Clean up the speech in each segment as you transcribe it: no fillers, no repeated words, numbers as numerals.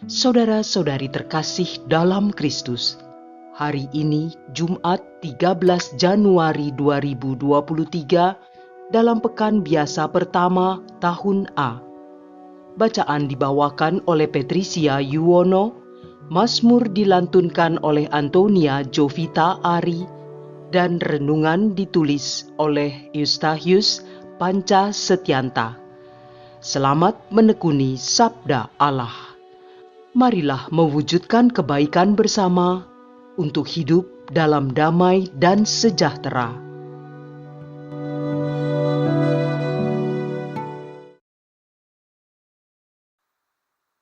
Saudara-saudari terkasih dalam Kristus, hari ini Jumat 13 Januari 2023 dalam pekan biasa pertama tahun A. Bacaan dibawakan oleh Patricia Yuwono, Mazmur dilantunkan oleh Antonia Jovita Ari, dan renungan ditulis oleh Eustachius Panca Setianta. Selamat menekuni Sabda Allah. Marilah mewujudkan kebaikan bersama untuk hidup dalam damai dan sejahtera.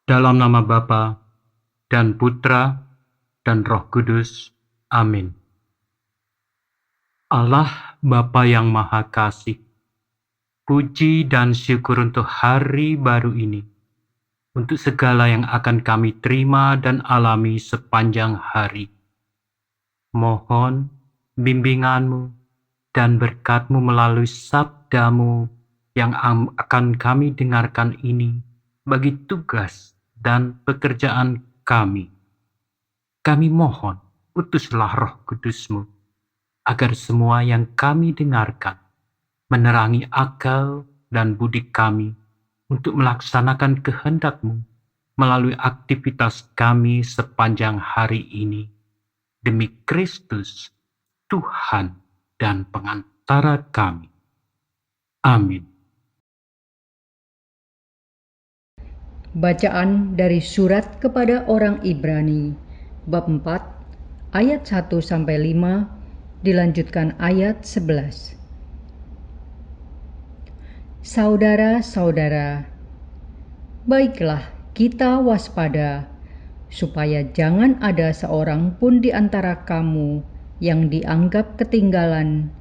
Dalam nama Bapa dan Putra dan Roh Kudus. Amin. Allah Bapa yang Maha Kasih, puji dan syukur untuk hari baru ini, untuk segala yang akan kami terima dan alami sepanjang hari. Mohon bimbingan-Mu dan berkat-Mu melalui sabda-Mu yang akan kami dengarkan ini bagi tugas dan pekerjaan kami. Kami mohon, utuslah Roh Kudus-Mu, agar semua yang kami dengarkan menerangi akal dan budi kami untuk melaksanakan kehendak-Mu melalui aktivitas kami sepanjang hari ini. Demi Kristus, Tuhan dan pengantara kami. Amin. Bacaan dari surat kepada orang Ibrani, bab 4, ayat 1-5, dilanjutkan ayat 11. Saudara-saudara, baiklah kita waspada, supaya jangan ada seorang pun di antara kamu yang dianggap ketinggalan,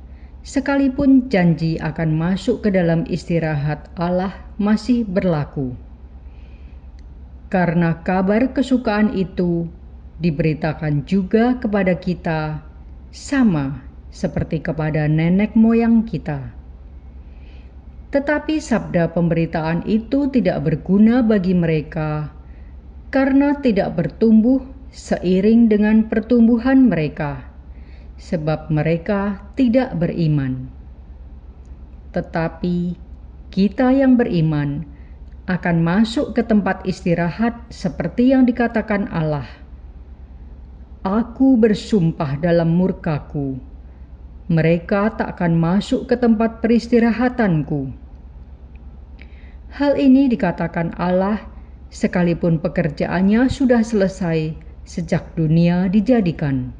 sekalipun janji akan masuk ke dalam istirahat Allah masih berlaku. Karena kabar kesukaan itu diberitakan juga kepada kita, sama seperti kepada nenek moyang kita. Tetapi sabda pemberitaan itu tidak berguna bagi mereka, karena tidak bertumbuh seiring dengan pertumbuhan mereka, sebab mereka tidak beriman. Tetapi kita yang beriman akan masuk ke tempat istirahat seperti yang dikatakan Allah. Aku bersumpah dalam murkaku, mereka tak akan masuk ke tempat peristirahatanku. Hal ini dikatakan Allah sekalipun pekerjaannya sudah selesai sejak dunia dijadikan.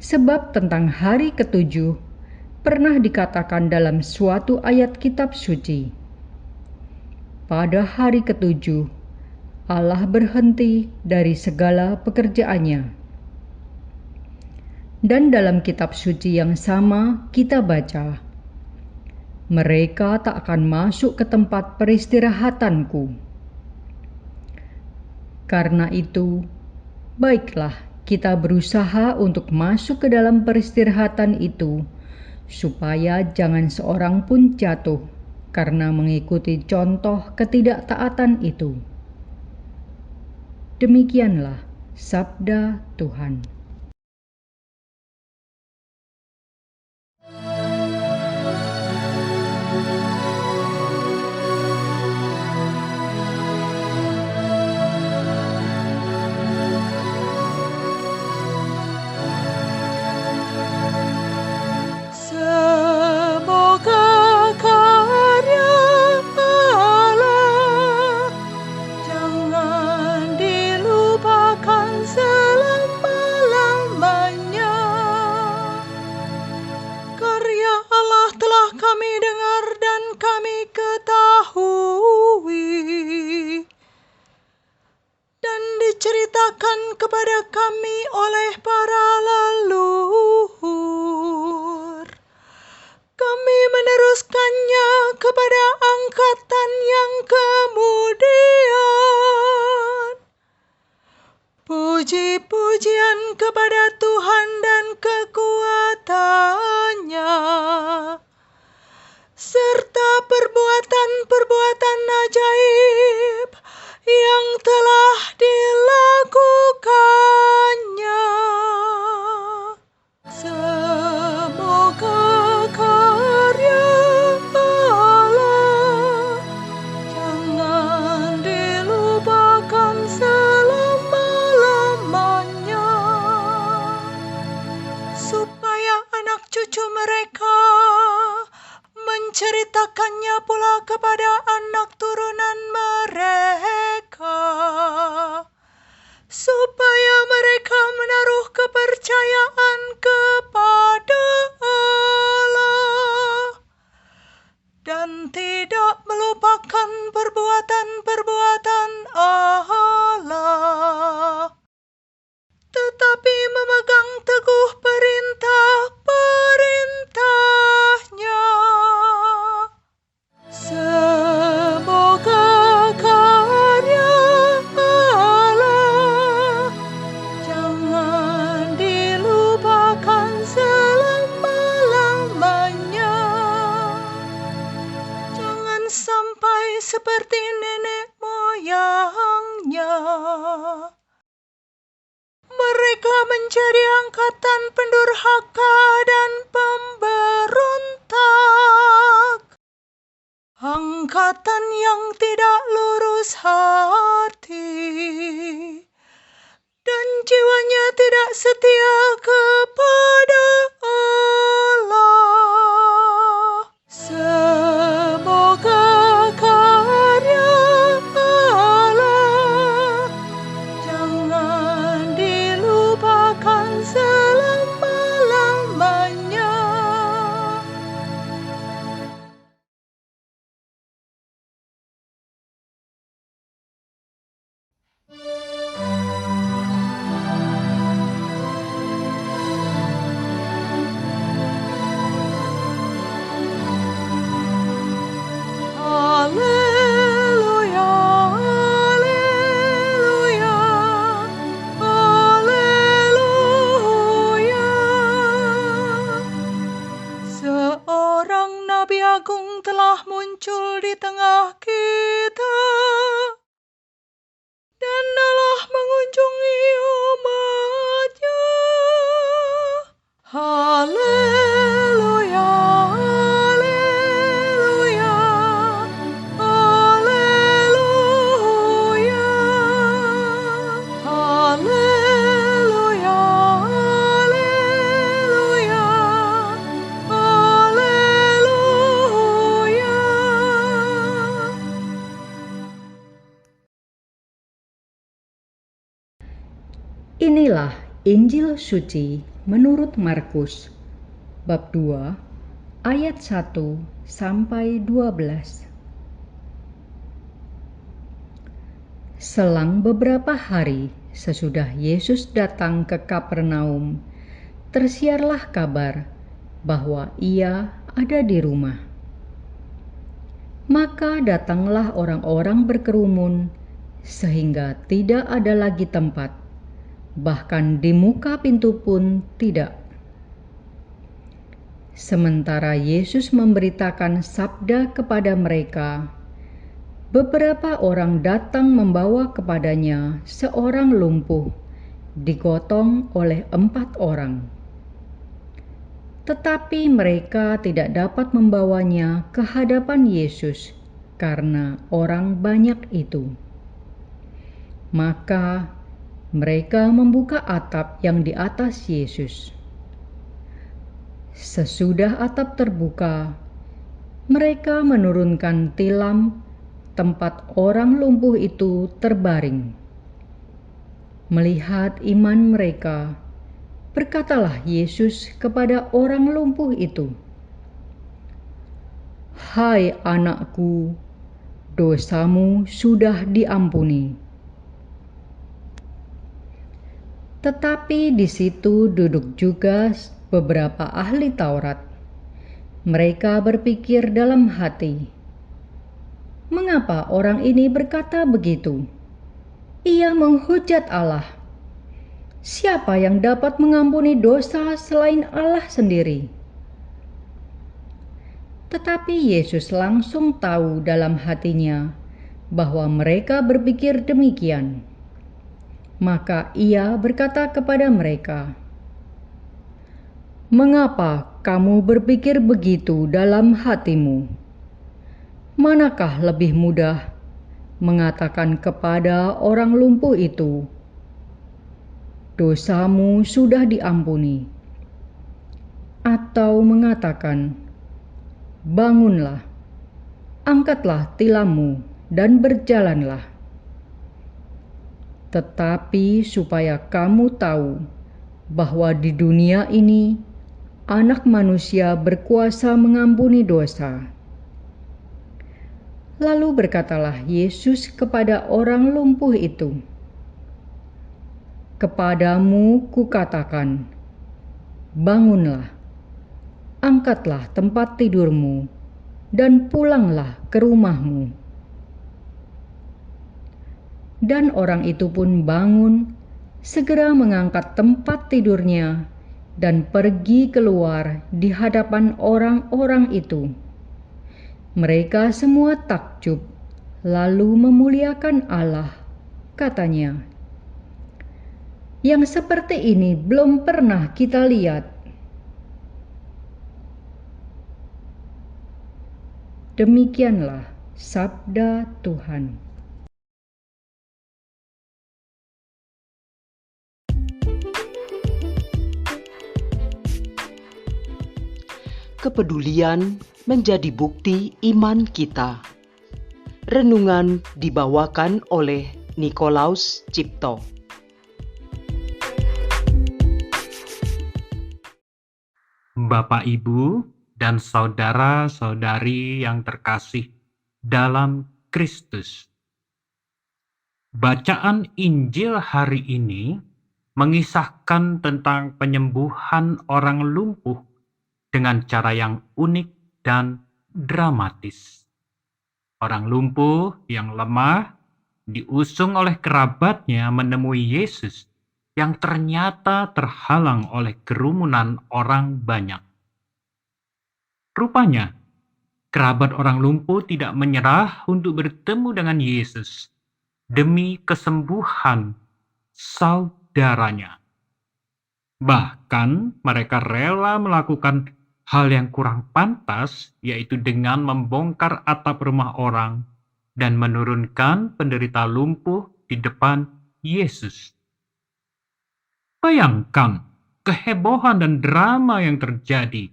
Sebab tentang hari ketujuh pernah dikatakan dalam suatu ayat kitab suci, pada hari ketujuh Allah berhenti dari segala pekerjaannya. Dan dalam kitab suci yang sama kita baca, mereka tak akan masuk ke tempat peristirahatanku. Karena itu, baiklah kita berusaha untuk masuk ke dalam peristirahatan itu, supaya jangan seorang pun jatuh karena mengikuti contoh ketidaktaatan itu. Demikianlah sabda Tuhan. Diceritakan kepada kami oleh para leluhur. Kami meneruskannya kepada angkatan yang kemudian. Puji-pujian kepada Tuhan dan kekuatannya, serta perbuatan-perbuatan ajaib yang telah menceritakannya pula kepada anak turunan mereka, supaya mereka menaruh kepercayaan kepada Allah dan tidak melupakan perbuatan-perbuatan Allah, tetapi memegang teguh perintah-perintahnya. Semoga karya Allah jangan dilupakan selama-lamanya. Jangan sampai seperti nenek moyangnya. Mereka menjadi angkatan pendurhaka dan pemberontak, angkatan yang tidak lurus hati, dan jiwanya tidak setia kepada Allah. Semoga karya Allah jangan dilupakan selama-lamanya. Haleluya, haleluya, haleluya. Seorang Nabi Agung telah muncul di tengah kita, dan Allah mengunjungi umatnya. Haleluya, haleluya, haleluya, haleluya, haleluya, haleluya. Inilah Injil suci menurut Markus, bab 2, ayat 1 sampai 12. Selang beberapa hari sesudah Yesus datang ke Kapernaum, tersiarlah kabar bahwa Ia ada di rumah. Maka datanglah orang-orang berkerumun sehingga tidak ada lagi tempat, bahkan di muka pintu pun tidak. Sementara Yesus memberitakan sabda kepada mereka, beberapa orang datang membawa kepadanya seorang lumpuh, digotong oleh 4 orang. Tetapi mereka tidak dapat membawanya ke hadapan Yesus karena orang banyak itu. Maka mereka membuka atap yang di atas Yesus. Sesudah atap terbuka, mereka menurunkan tilam tempat orang lumpuh itu terbaring. Melihat iman mereka, berkatalah Yesus kepada orang lumpuh itu, "Hai anakku, dosamu sudah diampuni." Tetapi di situ duduk juga beberapa ahli Taurat. Mereka berpikir dalam hati, "Mengapa orang ini berkata begitu? Ia menghujat Allah. Siapa yang dapat mengampuni dosa selain Allah sendiri?" Tetapi Yesus langsung tahu dalam hatinya bahwa mereka berpikir demikian. Maka Ia berkata kepada mereka, "Mengapa kamu berpikir begitu dalam hatimu? Manakah lebih mudah mengatakan kepada orang lumpuh itu, 'Dosamu sudah diampuni,' atau mengatakan, bangunlah, angkatlah tilammu dan berjalanlah. Tetapi supaya kamu tahu bahwa di dunia ini Anak Manusia berkuasa mengampuni dosa." Lalu berkatalah Yesus kepada orang lumpuh itu, "Kepadamu kukatakan, bangunlah, angkatlah tempat tidurmu, dan pulanglah ke rumahmu." Dan orang itu pun bangun, segera mengangkat tempat tidurnya, dan pergi keluar di hadapan orang-orang itu. Mereka semua takjub, lalu memuliakan Allah. Katanya, "Yang seperti ini belum pernah kita lihat." Demikianlah sabda Tuhan. Kepedulian menjadi bukti iman kita. Renungan dibawakan oleh Nikolaus Cipto. Bapak, Ibu, dan saudara-saudari yang terkasih dalam Kristus. Bacaan Injil hari ini mengisahkan tentang penyembuhan orang lumpuh dengan cara yang unik dan dramatis. Orang lumpuh yang lemah diusung oleh kerabatnya menemui Yesus yang ternyata terhalang oleh kerumunan orang banyak. Rupanya, kerabat orang lumpuh tidak menyerah untuk bertemu dengan Yesus demi kesembuhan saudaranya. Bahkan mereka rela melakukan hal yang kurang pantas, yaitu dengan membongkar atap rumah orang dan menurunkan penderita lumpuh di depan Yesus. Bayangkan kehebohan dan drama yang terjadi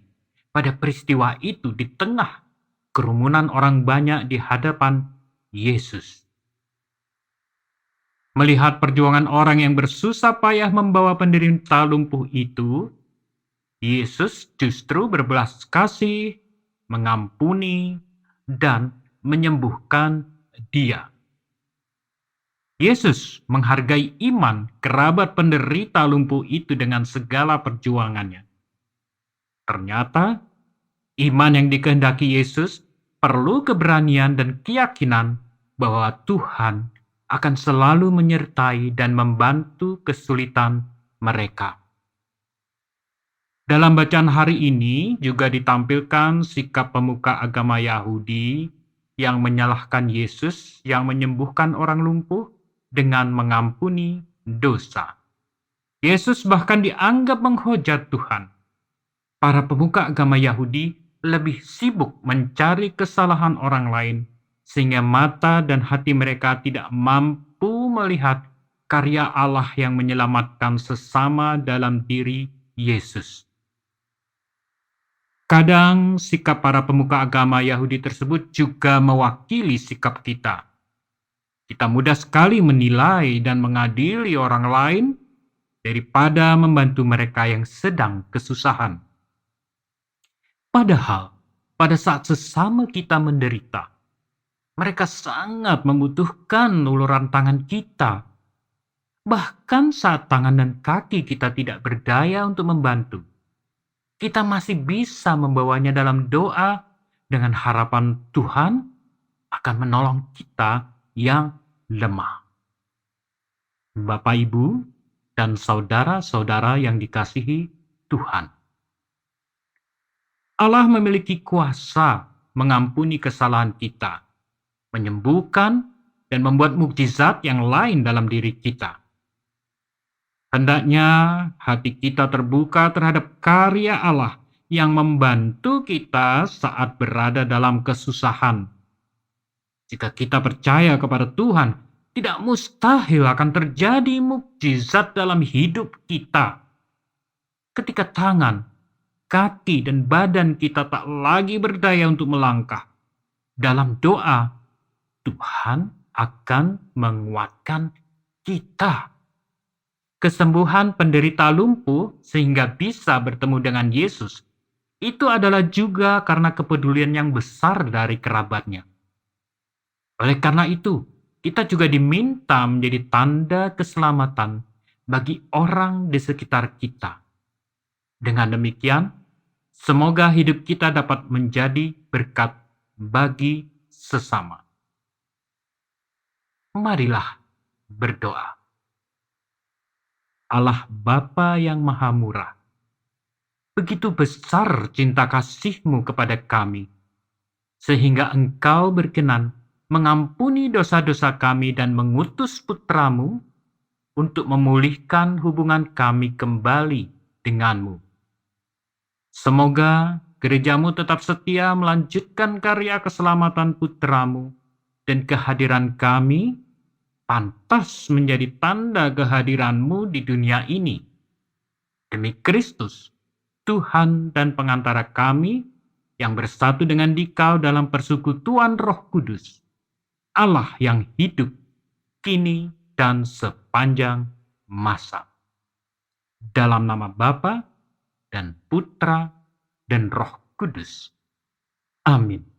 pada peristiwa itu di tengah kerumunan orang banyak di hadapan Yesus. Melihat perjuangan orang yang bersusah payah membawa penderita lumpuh itu, Yesus justru berbelas kasih, mengampuni, dan menyembuhkan dia. Yesus menghargai iman kerabat penderita lumpuh itu dengan segala perjuangannya. Ternyata, iman yang dikehendaki Yesus perlu keberanian dan keyakinan bahwa Tuhan akan selalu menyertai dan membantu kesulitan mereka. Dalam bacaan hari ini juga ditampilkan sikap pemuka agama Yahudi yang menyalahkan Yesus yang menyembuhkan orang lumpuh dengan mengampuni dosa. Yesus bahkan dianggap menghujat Tuhan. Para pemuka agama Yahudi lebih sibuk mencari kesalahan orang lain, sehingga mata dan hati mereka tidak mampu melihat karya Allah yang menyelamatkan sesama dalam diri Yesus. Kadang sikap para pemuka agama Yahudi tersebut juga mewakili sikap kita. Kita mudah sekali menilai dan mengadili orang lain daripada membantu mereka yang sedang kesusahan. Padahal, pada saat sesama kita menderita, mereka sangat membutuhkan uluran tangan kita. Bahkan saat tangan dan kaki kita tidak berdaya untuk membantu, kita masih bisa membawanya dalam doa dengan harapan Tuhan akan menolong kita yang lemah. Bapak, Ibu, dan saudara-saudara yang dikasihi Tuhan. Allah memiliki kuasa mengampuni kesalahan kita, menyembuhkan, dan membuat mukjizat yang lain dalam diri kita. Hendaknya hati kita terbuka terhadap karya Allah yang membantu kita saat berada dalam kesusahan. Jika kita percaya kepada Tuhan, tidak mustahil akan terjadi mukjizat dalam hidup kita. Ketika tangan, kaki dan badan kita tak lagi berdaya untuk melangkah, dalam doa Tuhan akan menguatkan kita. Kesembuhan penderita lumpuh sehingga bisa bertemu dengan Yesus, itu adalah juga karena kepedulian yang besar dari kerabatnya. Oleh karena itu, kita juga diminta menjadi tanda keselamatan bagi orang di sekitar kita. Dengan demikian, semoga hidup kita dapat menjadi berkat bagi sesama. Marilah berdoa. Allah Bapa yang Maha Murah, begitu besar cinta kasih-Mu kepada kami, sehingga Engkau berkenan mengampuni dosa-dosa kami dan mengutus Putra-Mu untuk memulihkan hubungan kami kembali dengan-Mu. Semoga gereja-Mu tetap setia melanjutkan karya keselamatan Putra-Mu, dan kehadiran kami pantas menjadi tanda kehadiran-Mu di dunia ini. Demi Kristus, Tuhan dan pengantara kami, yang bersatu dengan Dikau dalam persekutuan Roh Kudus, Allah yang hidup, kini dan sepanjang masa. Dalam nama Bapa dan Putra dan Roh Kudus. Amin.